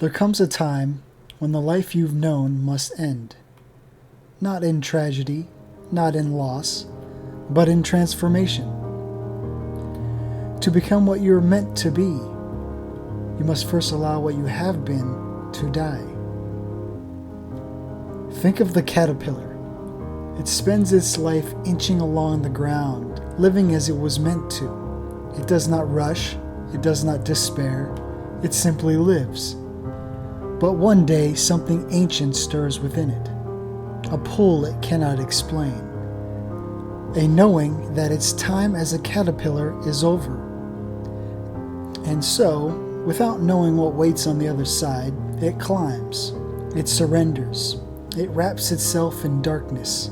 There comes a time when the life you've known must end. Not in tragedy, not in loss, but in transformation. To become what you're meant to be, you must first allow what you have been to die. Think of the caterpillar. It spends its life inching along the ground, living as it was meant to. It does not rush, it does not despair, it simply lives. But one day something ancient stirs within it, a pull it cannot explain, a knowing that its time as a caterpillar is over. And so, without knowing what waits on the other side, it climbs, it surrenders, it wraps itself in darkness,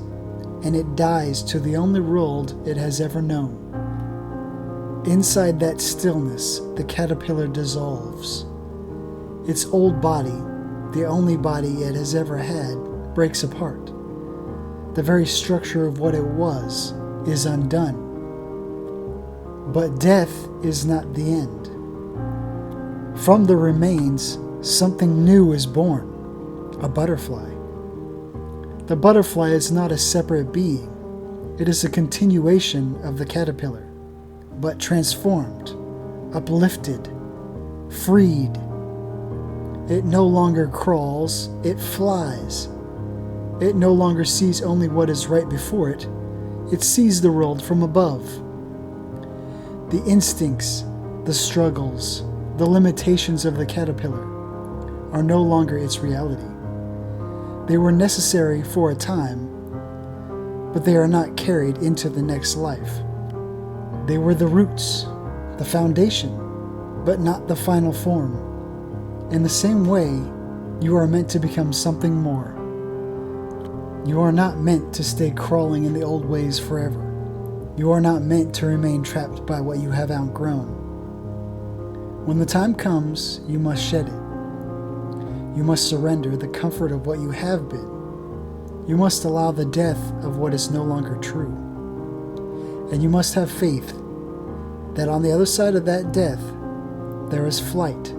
and it dies to the only world it has ever known. Inside that stillness, the caterpillar dissolves. Its old body, the only body it has ever had, breaks apart. The very structure of what it was is undone. But death is not the end. From the remains, something new is born, a butterfly. The butterfly is not a separate being. It is a continuation of the caterpillar, but transformed, uplifted, freed. It no longer crawls, it flies. It no longer sees only what is right before it. It sees the world from above. The instincts, the struggles, the limitations of the caterpillar are no longer its reality. They were necessary for a time, but they are not carried into the next life. They were the roots, the foundation, but not the final form. In the same way, you are meant to become something more. You are not meant to stay crawling in the old ways forever. You are not meant to remain trapped by what you have outgrown. When the time comes, you must shed it. You must surrender the comfort of what you have been. You must allow the death of what is no longer true. And you must have faith that on the other side of that death, there is flight,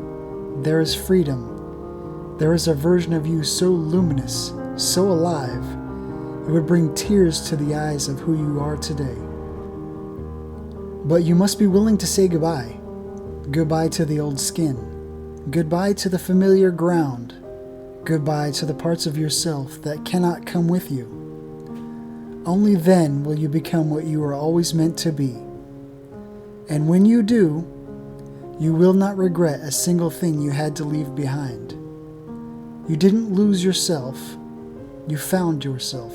there is freedom, there is a version of you so luminous, so alive, it would bring tears to the eyes of who you are today. But you must be willing to say goodbye. Goodbye to the old skin. Goodbye to the familiar ground. Goodbye to the parts of yourself that cannot come with you. Only then will you become what you were always meant to be. And when you do, you will not regret a single thing you had to leave behind. You didn't lose yourself, you found yourself.